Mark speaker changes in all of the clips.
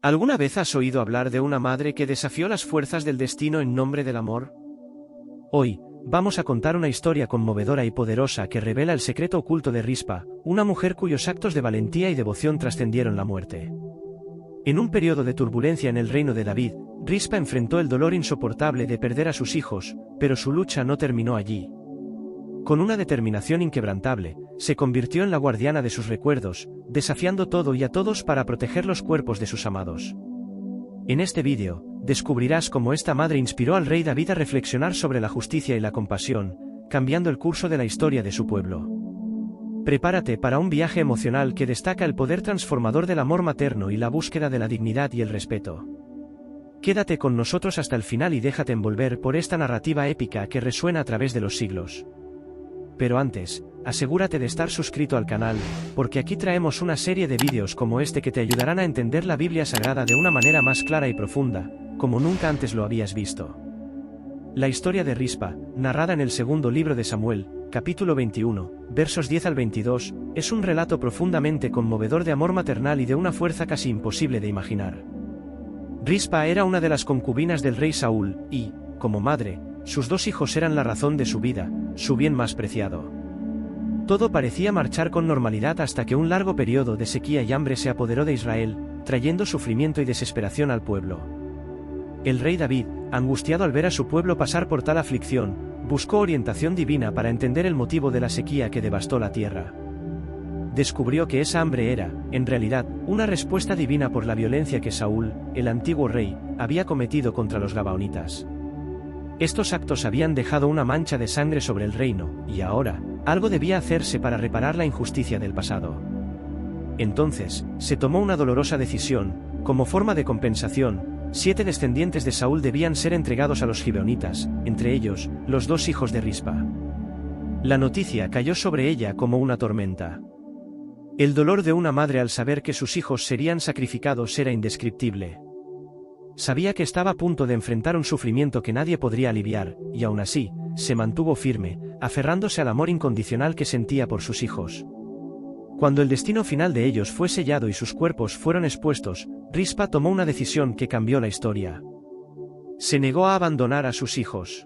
Speaker 1: ¿Alguna vez has oído hablar de una madre que desafió las fuerzas del destino en nombre del amor? Hoy, vamos a contar una historia conmovedora y poderosa que revela el secreto oculto de Rispa, una mujer cuyos actos de valentía y devoción trascendieron la muerte. En un periodo de turbulencia en el reino de David, Rispa enfrentó el dolor insoportable de perder a sus hijos, pero su lucha no terminó allí. Con una determinación inquebrantable, se convirtió en la guardiana de sus recuerdos, desafiando todo y a todos para proteger los cuerpos de sus amados. En este vídeo, descubrirás cómo esta madre inspiró al rey David a reflexionar sobre la justicia y la compasión, cambiando el curso de la historia de su pueblo. Prepárate para un viaje emocional que destaca el poder transformador del amor materno y la búsqueda de la dignidad y el respeto. Quédate con nosotros hasta el final y déjate envolver por esta narrativa épica que resuena a través de los siglos. Pero antes, asegúrate de estar suscrito al canal, porque aquí traemos una serie de vídeos como este que te ayudarán a entender la Biblia Sagrada de una manera más clara y profunda, como nunca antes lo habías visto. La historia de Rispa, narrada en el segundo libro de Samuel, capítulo 21, versos 10 al 22, es un relato profundamente conmovedor de amor maternal y de una fuerza casi imposible de imaginar. Rispa era una de las concubinas del rey Saúl, y, como madre, sus dos hijos eran la razón de su vida, su bien más preciado. Todo parecía marchar con normalidad hasta que un largo periodo de sequía y hambre se apoderó de Israel, trayendo sufrimiento y desesperación al pueblo. El rey David, angustiado al ver a su pueblo pasar por tal aflicción, buscó orientación divina para entender el motivo de la sequía que devastó la tierra. Descubrió que esa hambre era, en realidad, una respuesta divina por la violencia que Saúl, el antiguo rey, había cometido contra los gabaonitas. Estos actos habían dejado una mancha de sangre sobre el reino, y ahora, algo debía hacerse para reparar la injusticia del pasado. Entonces, se tomó una dolorosa decisión. Como forma de compensación, 7 descendientes de Saúl debían ser entregados a los gibeonitas, entre ellos, los 2 hijos de Rispa. La noticia cayó sobre ella como una tormenta. El dolor de una madre al saber que sus hijos serían sacrificados era indescriptible. Sabía que estaba a punto de enfrentar un sufrimiento que nadie podría aliviar, y aún así, se mantuvo firme, aferrándose al amor incondicional que sentía por sus hijos. Cuando el destino final de ellos fue sellado y sus cuerpos fueron expuestos, Rispa tomó una decisión que cambió la historia. Se negó a abandonar a sus hijos.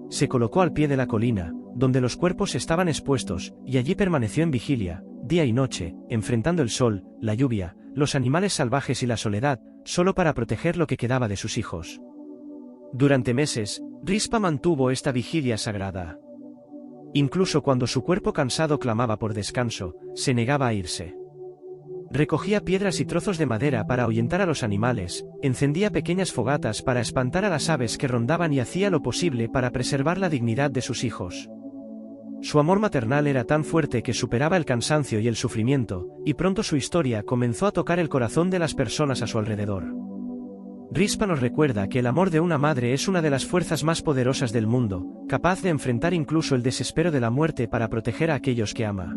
Speaker 1: Se colocó al pie de la colina, donde los cuerpos estaban expuestos, y allí permaneció en vigilia, día y noche, enfrentando el sol, la lluvia, los animales salvajes y la soledad, solo para proteger lo que quedaba de sus hijos. Durante meses, Rispa mantuvo esta vigilia sagrada. Incluso cuando su cuerpo cansado clamaba por descanso, se negaba a irse. Recogía piedras y trozos de madera para ahuyentar a los animales, encendía pequeñas fogatas para espantar a las aves que rondaban y hacía lo posible para preservar la dignidad de sus hijos. Su amor maternal era tan fuerte que superaba el cansancio y el sufrimiento, y pronto su historia comenzó a tocar el corazón de las personas a su alrededor. Rispa nos recuerda que el amor de una madre es una de las fuerzas más poderosas del mundo, capaz de enfrentar incluso el desespero de la muerte para proteger a aquellos que ama.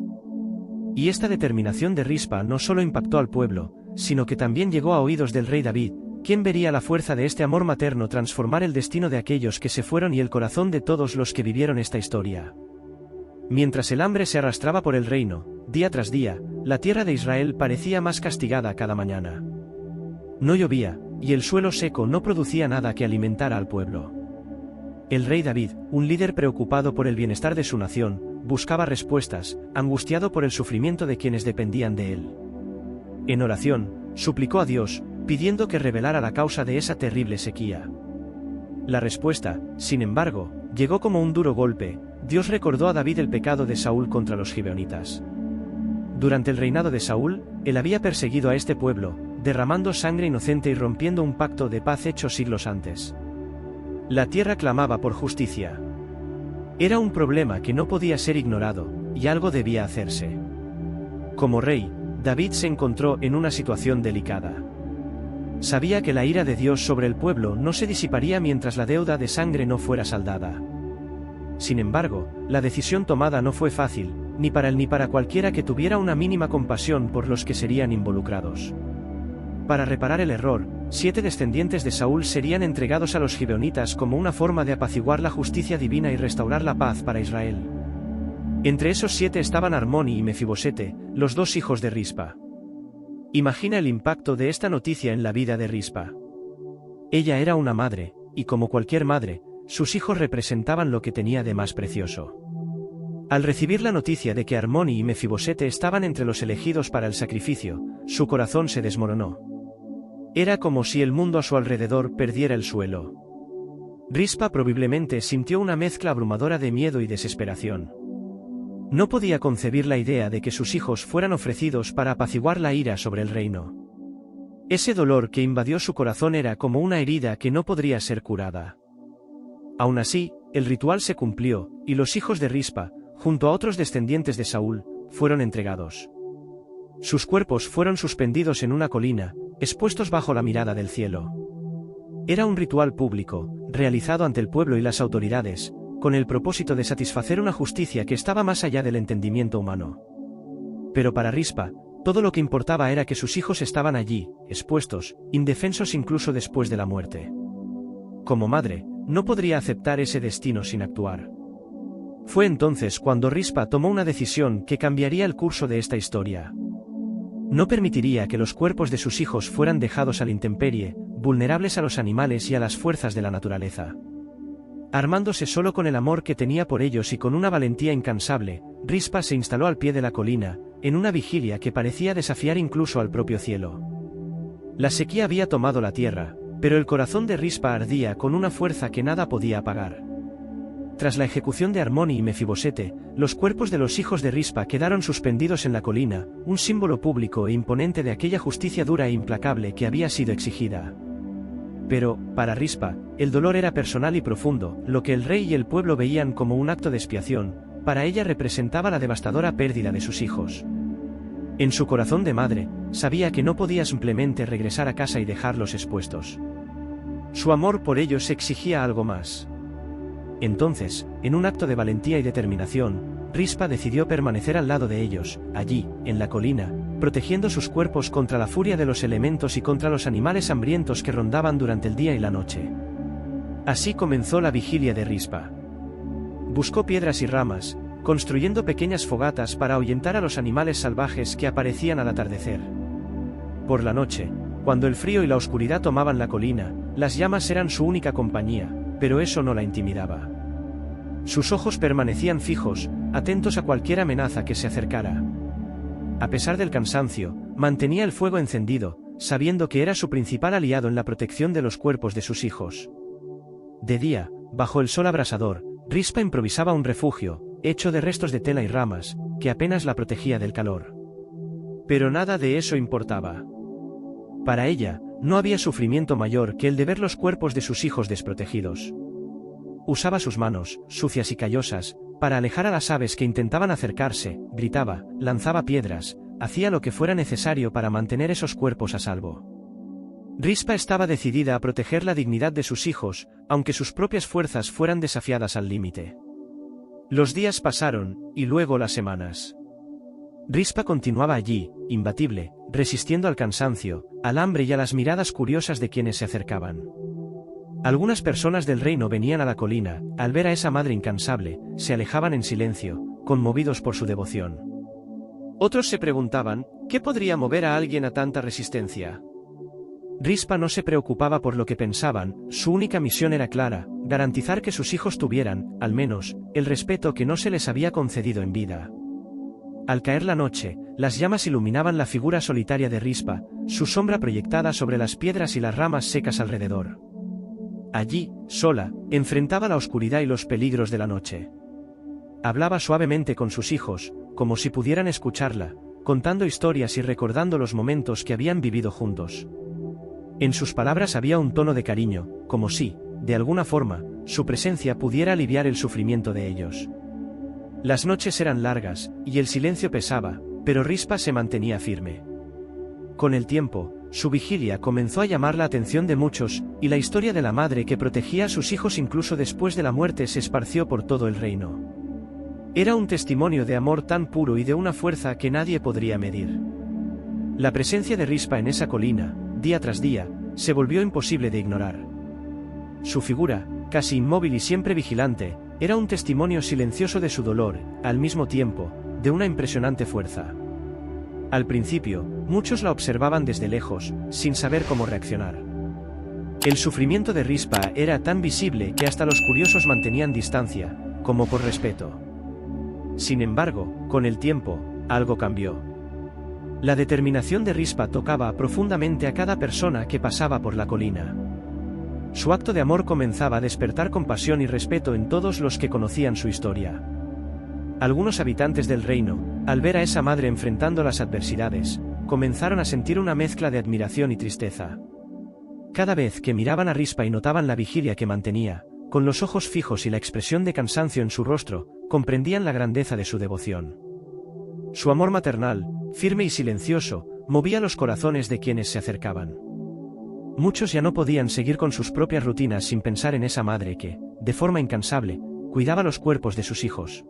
Speaker 1: Y esta determinación de Rispa no solo impactó al pueblo, sino que también llegó a oídos del rey David, quien vería la fuerza de este amor materno transformar el destino de aquellos que se fueron y el corazón de todos los que vivieron esta historia. Mientras el hambre se arrastraba por el reino, día tras día, la tierra de Israel parecía más castigada cada mañana. No llovía, y el suelo seco no producía nada que alimentara al pueblo. El rey David, un líder preocupado por el bienestar de su nación, buscaba respuestas, angustiado por el sufrimiento de quienes dependían de él. En oración, suplicó a Dios, pidiendo que revelara la causa de esa terrible sequía. La respuesta, sin embargo, llegó como un duro golpe. Dios recordó a David el pecado de Saúl contra los gibeonitas. Durante el reinado de Saúl, él había perseguido a este pueblo, derramando sangre inocente y rompiendo un pacto de paz hecho siglos antes. La tierra clamaba por justicia. Era un problema que no podía ser ignorado, y algo debía hacerse. Como rey, David se encontró en una situación delicada. Sabía que la ira de Dios sobre el pueblo no se disiparía mientras la deuda de sangre no fuera saldada. Sin embargo, la decisión tomada no fue fácil, ni para él ni para cualquiera que tuviera una mínima compasión por los que serían involucrados. Para reparar el error, 7 descendientes de Saúl serían entregados a los gibeonitas como una forma de apaciguar la justicia divina y restaurar la paz para Israel. Entre esos 7 estaban Armoni y Mefibosete, los 2 hijos de Rispa. Imagina el impacto de esta noticia en la vida de Rispa. Ella era una madre, y como cualquier madre, sus hijos representaban lo que tenía de más precioso. Al recibir la noticia de que Harmony y Mefibosete estaban entre los elegidos para el sacrificio, su corazón se desmoronó. Era como si el mundo a su alrededor perdiera el suelo. Rispa probablemente sintió una mezcla abrumadora de miedo y desesperación. No podía concebir la idea de que sus hijos fueran ofrecidos para apaciguar la ira sobre el reino. Ese dolor que invadió su corazón era como una herida que no podría ser curada. Aún así, el ritual se cumplió, y los hijos de Rispa, junto a otros descendientes de Saúl, fueron entregados. Sus cuerpos fueron suspendidos en una colina, expuestos bajo la mirada del cielo. Era un ritual público, realizado ante el pueblo y las autoridades, con el propósito de satisfacer una justicia que estaba más allá del entendimiento humano. Pero para Rispa, todo lo que importaba era que sus hijos estaban allí, expuestos, indefensos incluso después de la muerte. Como madre, no podría aceptar ese destino sin actuar. Fue entonces cuando Rispa tomó una decisión que cambiaría el curso de esta historia. No permitiría que los cuerpos de sus hijos fueran dejados a la intemperie, vulnerables a los animales y a las fuerzas de la naturaleza. Armándose solo con el amor que tenía por ellos y con una valentía incansable, Rispa se instaló al pie de la colina, en una vigilia que parecía desafiar incluso al propio cielo. La sequía había tomado la tierra, pero el corazón de Rispa ardía con una fuerza que nada podía apagar. Tras la ejecución de Harmony y Mefibosete, los cuerpos de los hijos de Rispa quedaron suspendidos en la colina, un símbolo público e imponente de aquella justicia dura e implacable que había sido exigida. Pero, para Rispa, el dolor era personal y profundo, lo que el rey y el pueblo veían como un acto de expiación, para ella representaba la devastadora pérdida de sus hijos. En su corazón de madre, sabía que no podía simplemente regresar a casa y dejarlos expuestos. Su amor por ellos exigía algo más. Entonces, en un acto de valentía y determinación, Rispa decidió permanecer al lado de ellos, allí, en la colina, protegiendo sus cuerpos contra la furia de los elementos y contra los animales hambrientos que rondaban durante el día y la noche. Así comenzó la vigilia de Rispa. Buscó piedras y ramas, construyendo pequeñas fogatas para ahuyentar a los animales salvajes que aparecían al atardecer. Por la noche, cuando el frío y la oscuridad tomaban la colina, las llamas eran su única compañía, pero eso no la intimidaba. Sus ojos permanecían fijos, atentos a cualquier amenaza que se acercara. A pesar del cansancio, mantenía el fuego encendido, sabiendo que era su principal aliado en la protección de los cuerpos de sus hijos. De día, bajo el sol abrasador, Rispa improvisaba un refugio, hecho de restos de tela y ramas, que apenas la protegía del calor. Pero nada de eso importaba. Para ella, no había sufrimiento mayor que el de ver los cuerpos de sus hijos desprotegidos. Usaba sus manos, sucias y callosas, para alejar a las aves que intentaban acercarse, gritaba, lanzaba piedras, hacía lo que fuera necesario para mantener esos cuerpos a salvo. Rispa estaba decidida a proteger la dignidad de sus hijos, aunque sus propias fuerzas fueran desafiadas al límite. Los días pasaron, y luego las semanas. Rispa continuaba allí, imbatible, resistiendo al cansancio, al hambre y a las miradas curiosas de quienes se acercaban. Algunas personas del reino venían a la colina, al ver a esa madre incansable, se alejaban en silencio, conmovidos por su devoción. Otros se preguntaban, ¿qué podría mover a alguien a tanta resistencia? Rispa no se preocupaba por lo que pensaban, su única misión era clara, garantizar que sus hijos tuvieran, al menos, el respeto que no se les había concedido en vida. Al caer la noche, las llamas iluminaban la figura solitaria de Rispa, su sombra proyectada sobre las piedras y las ramas secas alrededor. Allí, sola, enfrentaba la oscuridad y los peligros de la noche. Hablaba suavemente con sus hijos, como si pudieran escucharla, contando historias y recordando los momentos que habían vivido juntos. En sus palabras había un tono de cariño, como si, de alguna forma, su presencia pudiera aliviar el sufrimiento de ellos. Las noches eran largas, y el silencio pesaba, pero Rispa se mantenía firme. Con el tiempo, su vigilia comenzó a llamar la atención de muchos, y la historia de la madre que protegía a sus hijos incluso después de la muerte se esparció por todo el reino. Era un testimonio de amor tan puro y de una fuerza que nadie podría medir. La presencia de Rispa en esa colina, día tras día, se volvió imposible de ignorar. Su figura, casi inmóvil y siempre vigilante, era un testimonio silencioso de su dolor, al mismo tiempo, de una impresionante fuerza. Al principio, muchos la observaban desde lejos, sin saber cómo reaccionar. El sufrimiento de Rispa era tan visible que hasta los curiosos mantenían distancia, como por respeto. Sin embargo, con el tiempo, algo cambió. La determinación de Rispa tocaba profundamente a cada persona que pasaba por la colina. Su acto de amor comenzaba a despertar compasión y respeto en todos los que conocían su historia. Algunos habitantes del reino, al ver a esa madre enfrentando las adversidades, comenzaron a sentir una mezcla de admiración y tristeza. Cada vez que miraban a Rispa y notaban la vigilia que mantenía, con los ojos fijos y la expresión de cansancio en su rostro, comprendían la grandeza de su devoción. Su amor maternal, firme y silencioso, movía los corazones de quienes se acercaban. Muchos ya no podían seguir con sus propias rutinas sin pensar en esa madre que, de forma incansable, cuidaba los cuerpos de sus hijos.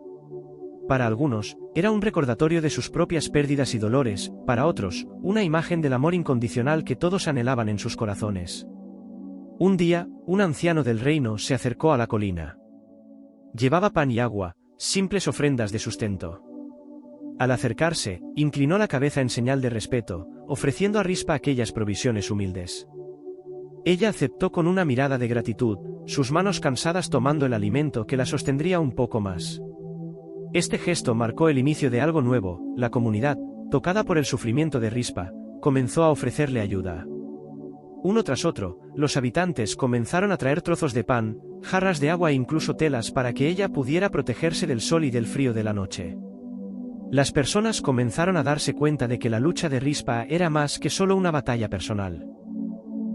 Speaker 1: Para algunos, era un recordatorio de sus propias pérdidas y dolores, para otros, una imagen del amor incondicional que todos anhelaban en sus corazones. Un día, un anciano del reino se acercó a la colina. Llevaba pan y agua, simples ofrendas de sustento. Al acercarse, inclinó la cabeza en señal de respeto, ofreciendo a Rispa aquellas provisiones humildes. Ella aceptó con una mirada de gratitud, sus manos cansadas tomando el alimento que la sostendría un poco más. Este gesto marcó el inicio de algo nuevo. La comunidad, tocada por el sufrimiento de Rispa, comenzó a ofrecerle ayuda. Uno tras otro, los habitantes comenzaron a traer trozos de pan, jarras de agua e incluso telas para que ella pudiera protegerse del sol y del frío de la noche. Las personas comenzaron a darse cuenta de que la lucha de Rispa era más que solo una batalla personal.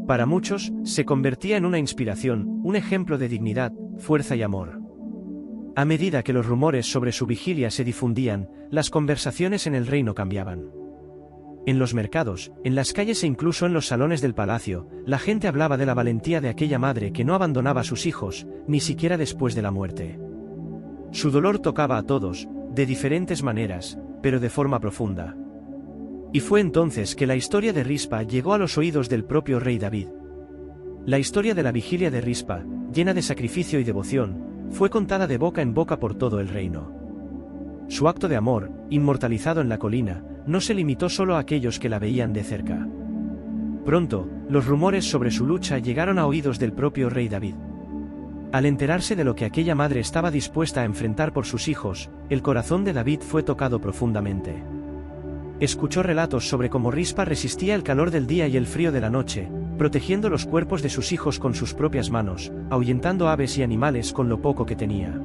Speaker 1: Para muchos, se convertía en una inspiración, un ejemplo de dignidad, fuerza y amor. A medida que los rumores sobre su vigilia se difundían, las conversaciones en el reino cambiaban. En los mercados, en las calles e incluso en los salones del palacio, la gente hablaba de la valentía de aquella madre que no abandonaba a sus hijos, ni siquiera después de la muerte. Su dolor tocaba a todos, de diferentes maneras, pero de forma profunda. Y fue entonces que la historia de Rispa llegó a los oídos del propio rey David. La historia de la vigilia de Rispa, llena de sacrificio y devoción, fue contada de boca en boca por todo el reino. Su acto de amor, inmortalizado en la colina, no se limitó solo a aquellos que la veían de cerca. Pronto, los rumores sobre su lucha llegaron a oídos del propio rey David. Al enterarse de lo que aquella madre estaba dispuesta a enfrentar por sus hijos, el corazón de David fue tocado profundamente. Escuchó relatos sobre cómo Rispa resistía el calor del día y el frío de la noche, protegiendo los cuerpos de sus hijos con sus propias manos, ahuyentando aves y animales con lo poco que tenía.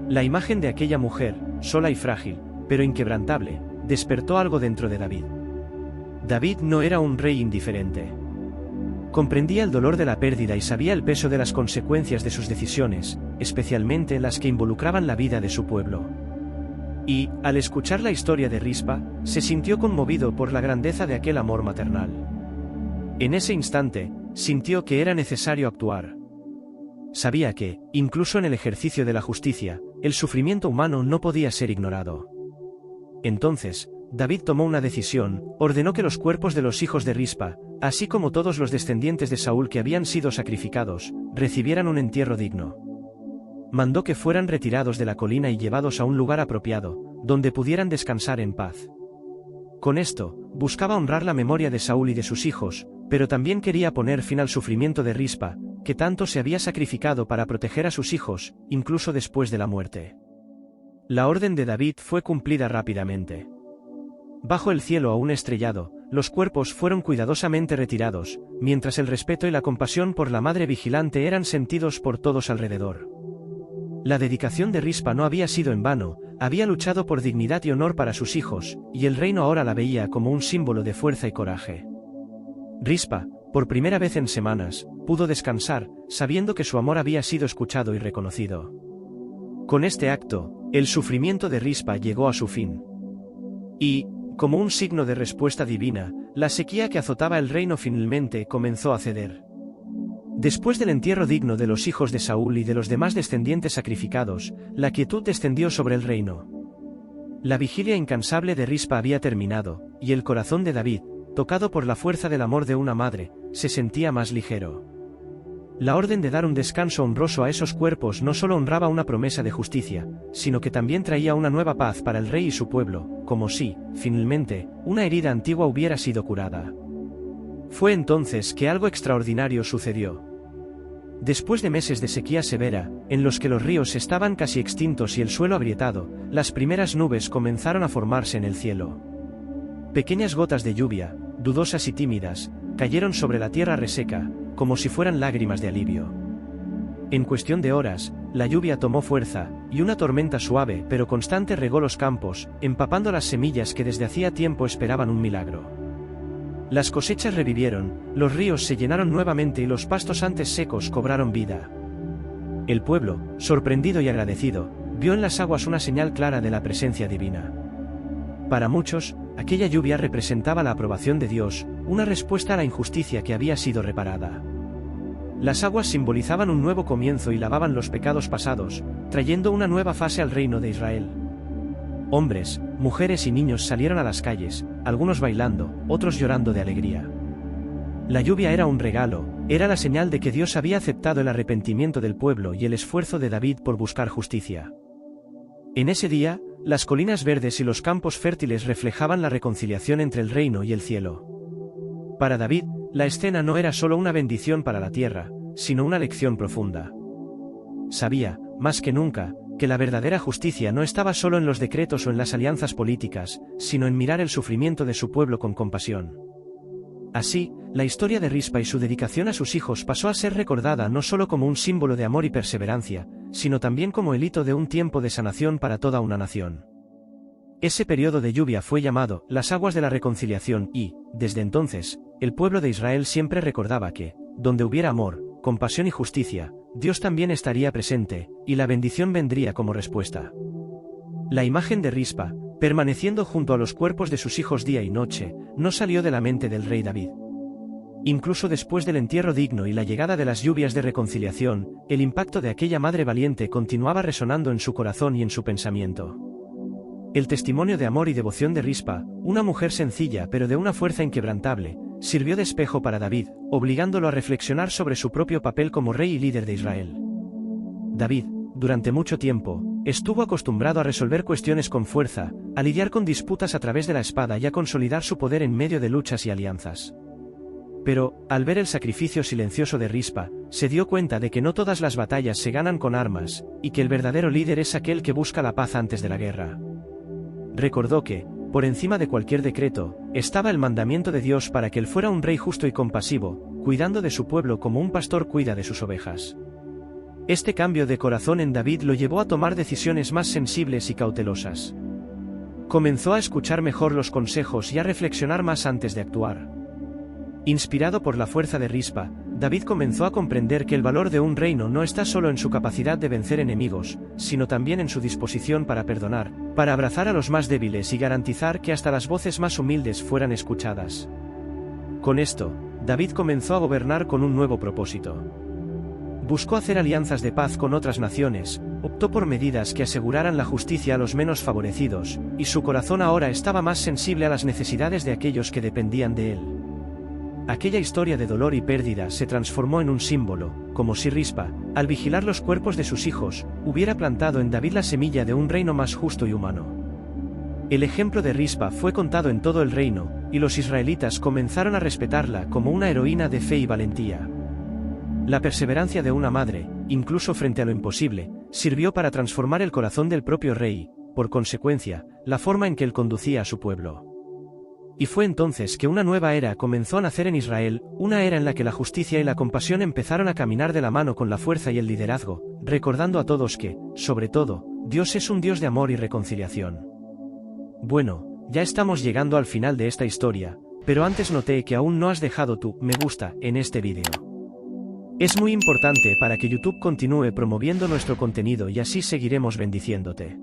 Speaker 1: La imagen de aquella mujer, sola y frágil, pero inquebrantable, despertó algo dentro de David. David no era un rey indiferente. Comprendía el dolor de la pérdida y sabía el peso de las consecuencias de sus decisiones, especialmente las que involucraban la vida de su pueblo. Y, al escuchar la historia de Rispa, se sintió conmovido por la grandeza de aquel amor maternal. En ese instante, sintió que era necesario actuar. Sabía que, incluso en el ejercicio de la justicia, el sufrimiento humano no podía ser ignorado. Entonces, David tomó una decisión, ordenó que los cuerpos de los hijos de Rispa, así como todos los descendientes de Saúl que habían sido sacrificados, recibieran un entierro digno. Mandó que fueran retirados de la colina y llevados a un lugar apropiado, donde pudieran descansar en paz. Con esto, buscaba honrar la memoria de Saúl y de sus hijos, pero también quería poner fin al sufrimiento de Rispa, que tanto se había sacrificado para proteger a sus hijos, incluso después de la muerte. La orden de David fue cumplida rápidamente. Bajo el cielo aún estrellado, los cuerpos fueron cuidadosamente retirados, mientras el respeto y la compasión por la madre vigilante eran sentidos por todos alrededor. La dedicación de Rispa no había sido en vano, había luchado por dignidad y honor para sus hijos, y el reino ahora la veía como un símbolo de fuerza y coraje. Rispa, por primera vez en semanas, pudo descansar, sabiendo que su amor había sido escuchado y reconocido. Con este acto, el sufrimiento de Rispa llegó a su fin. Y, como un signo de respuesta divina, la sequía que azotaba el reino finalmente comenzó a ceder. Después del entierro digno de los hijos de Saúl y de los demás descendientes sacrificados, la quietud descendió sobre el reino. La vigilia incansable de Rispa había terminado, y el corazón de David, tocado por la fuerza del amor de una madre, se sentía más ligero. La orden de dar un descanso honroso a esos cuerpos no solo honraba una promesa de justicia, sino que también traía una nueva paz para el rey y su pueblo, como si, finalmente, una herida antigua hubiera sido curada. Fue entonces que algo extraordinario sucedió. Después de meses de sequía severa, en los que los ríos estaban casi extintos y el suelo agrietado, las primeras nubes comenzaron a formarse en el cielo. Pequeñas gotas de lluvia, dudosas y tímidas, cayeron sobre la tierra reseca, como si fueran lágrimas de alivio. En cuestión de horas, la lluvia tomó fuerza, y una tormenta suave pero constante regó los campos, empapando las semillas que desde hacía tiempo esperaban un milagro. Las cosechas revivieron, los ríos se llenaron nuevamente y los pastos antes secos cobraron vida. El pueblo, sorprendido y agradecido, vio en las aguas una señal clara de la presencia divina. Para muchos, aquella lluvia representaba la aprobación de Dios, una respuesta a la injusticia que había sido reparada. Las aguas simbolizaban un nuevo comienzo y lavaban los pecados pasados, trayendo una nueva fase al reino de Israel. Hombres, mujeres y niños salieron a las calles, algunos bailando, otros llorando de alegría. La lluvia era un regalo, era la señal de que Dios había aceptado el arrepentimiento del pueblo y el esfuerzo de David por buscar justicia. En ese día, las colinas verdes y los campos fértiles reflejaban la reconciliación entre el reino y el cielo. Para David, la escena no era solo una bendición para la tierra, sino una lección profunda. Sabía, más que nunca, que la verdadera justicia no estaba solo en los decretos o en las alianzas políticas, sino en mirar el sufrimiento de su pueblo con compasión. Así, la historia de Rispa y su dedicación a sus hijos pasó a ser recordada no solo como un símbolo de amor y perseverancia, sino también como el hito de un tiempo de sanación para toda una nación. Ese periodo de lluvia fue llamado las aguas de la reconciliación y, desde entonces, el pueblo de Israel siempre recordaba que, donde hubiera amor, compasión y justicia, Dios también estaría presente, y la bendición vendría como respuesta. La imagen de Rispa, permaneciendo junto a los cuerpos de sus hijos día y noche, no salió de la mente del rey David. Incluso después del entierro digno y la llegada de las lluvias de reconciliación, el impacto de aquella madre valiente continuaba resonando en su corazón y en su pensamiento. El testimonio de amor y devoción de Rispa, una mujer sencilla pero de una fuerza inquebrantable, sirvió de espejo para David, obligándolo a reflexionar sobre su propio papel como rey y líder de Israel. David, durante mucho tiempo, estuvo acostumbrado a resolver cuestiones con fuerza, a lidiar con disputas a través de la espada y a consolidar su poder en medio de luchas y alianzas. Pero, al ver el sacrificio silencioso de Rispa, se dio cuenta de que no todas las batallas se ganan con armas, y que el verdadero líder es aquel que busca la paz antes de la guerra. Recordó que, por encima de cualquier decreto, estaba el mandamiento de Dios para que él fuera un rey justo y compasivo, cuidando de su pueblo como un pastor cuida de sus ovejas. Este cambio de corazón en David lo llevó a tomar decisiones más sensibles y cautelosas. Comenzó a escuchar mejor los consejos y a reflexionar más antes de actuar. Inspirado por la fuerza de Rispa, David comenzó a comprender que el valor de un reino no está solo en su capacidad de vencer enemigos, sino también en su disposición para perdonar, para abrazar a los más débiles y garantizar que hasta las voces más humildes fueran escuchadas. Con esto, David comenzó a gobernar con un nuevo propósito. Buscó hacer alianzas de paz con otras naciones, optó por medidas que aseguraran la justicia a los menos favorecidos, y su corazón ahora estaba más sensible a las necesidades de aquellos que dependían de él. Aquella historia de dolor y pérdida se transformó en un símbolo, como si Rispa, al vigilar los cuerpos de sus hijos, hubiera plantado en David la semilla de un reino más justo y humano. El ejemplo de Rispa fue contado en todo el reino, y los israelitas comenzaron a respetarla como una heroína de fe y valentía. La perseverancia de una madre, incluso frente a lo imposible, sirvió para transformar el corazón del propio rey, por consecuencia, la forma en que él conducía a su pueblo. Y fue entonces que una nueva era comenzó a nacer en Israel, una era en la que la justicia y la compasión empezaron a caminar de la mano con la fuerza y el liderazgo, recordando a todos que, sobre todo, Dios es un Dios de amor y reconciliación. Bueno, ya estamos llegando al final de esta historia, pero antes noté que aún no has dejado tu me gusta en este vídeo. Es muy importante para que YouTube continúe promoviendo nuestro contenido y así seguiremos bendiciéndote.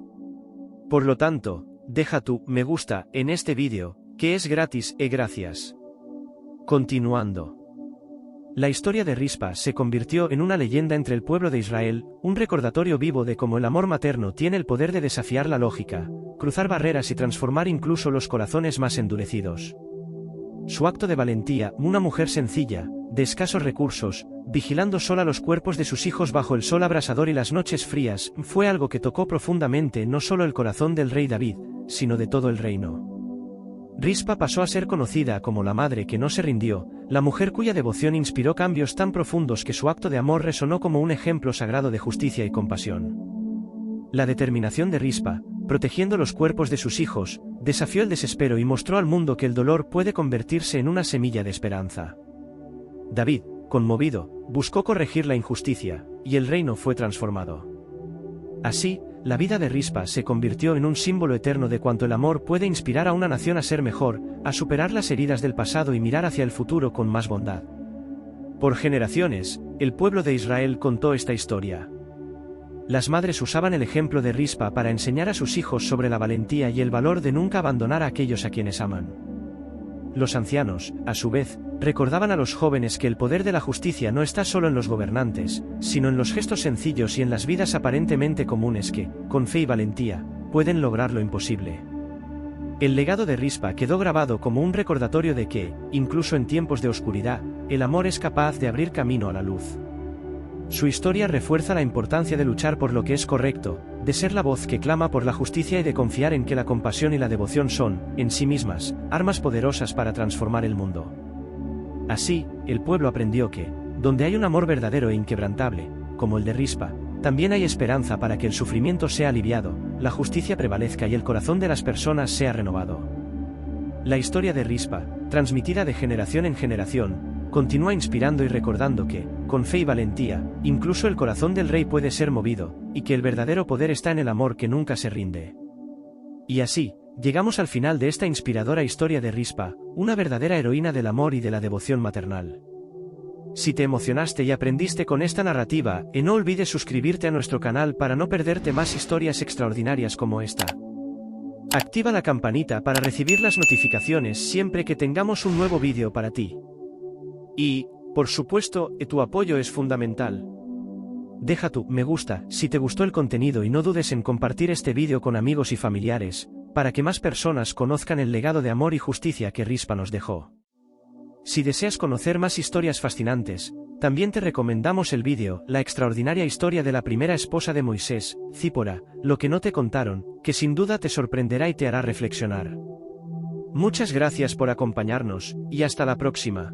Speaker 1: Por lo tanto, deja tu me gusta en este vídeo, que es gratis y gracias. Continuando. La historia de Rispa se convirtió en una leyenda entre el pueblo de Israel, un recordatorio vivo de cómo el amor materno tiene el poder de desafiar la lógica, cruzar barreras y transformar incluso los corazones más endurecidos. Su acto de valentía, una mujer sencilla, de escasos recursos, vigilando sola los cuerpos de sus hijos bajo el sol abrasador y las noches frías, fue algo que tocó profundamente no solo el corazón del rey David, sino de todo el reino. Rispa pasó a ser conocida como la madre que no se rindió, la mujer cuya devoción inspiró cambios tan profundos que su acto de amor resonó como un ejemplo sagrado de justicia y compasión. La determinación de Rispa, protegiendo los cuerpos de sus hijos, desafió el desespero y mostró al mundo que el dolor puede convertirse en una semilla de esperanza. David, conmovido, buscó corregir la injusticia, y el reino fue transformado. Así, la vida de Rispa se convirtió en un símbolo eterno de cuanto el amor puede inspirar a una nación a ser mejor, a superar las heridas del pasado y mirar hacia el futuro con más bondad. Por generaciones, el pueblo de Israel contó esta historia. Las madres usaban el ejemplo de Rispa para enseñar a sus hijos sobre la valentía y el valor de nunca abandonar a aquellos a quienes aman. Los ancianos, a su vez, recordaban a los jóvenes que el poder de la justicia no está solo en los gobernantes, sino en los gestos sencillos y en las vidas aparentemente comunes que, con fe y valentía, pueden lograr lo imposible. El legado de Rispa quedó grabado como un recordatorio de que, incluso en tiempos de oscuridad, el amor es capaz de abrir camino a la luz. Su historia refuerza la importancia de luchar por lo que es correcto, de ser la voz que clama por la justicia y de confiar en que la compasión y la devoción son, en sí mismas, armas poderosas para transformar el mundo. Así, el pueblo aprendió que, donde hay un amor verdadero e inquebrantable, como el de Rispa, también hay esperanza para que el sufrimiento sea aliviado, la justicia prevalezca y el corazón de las personas sea renovado. La historia de Rispa, transmitida de generación en generación, continúa inspirando y recordando que, con fe y valentía, incluso el corazón del rey puede ser movido, y que el verdadero poder está en el amor que nunca se rinde. Y así, llegamos al final de esta inspiradora historia de Rispa, una verdadera heroína del amor y de la devoción maternal. Si te emocionaste y aprendiste con esta narrativa, no olvides suscribirte a nuestro canal para no perderte más historias extraordinarias como esta. Activa la campanita para recibir las notificaciones siempre que tengamos un nuevo vídeo para ti. Y, por supuesto, tu apoyo es fundamental. Deja tu me gusta si te gustó el contenido y no dudes en compartir este vídeo con amigos y familiares, para que más personas conozcan el legado de amor y justicia que Rispa nos dejó. Si deseas conocer más historias fascinantes, también te recomendamos el vídeo La extraordinaria historia de la primera esposa de Moisés, Zípora, lo que no te contaron, que sin duda te sorprenderá y te hará reflexionar. Muchas gracias por acompañarnos, y hasta la próxima.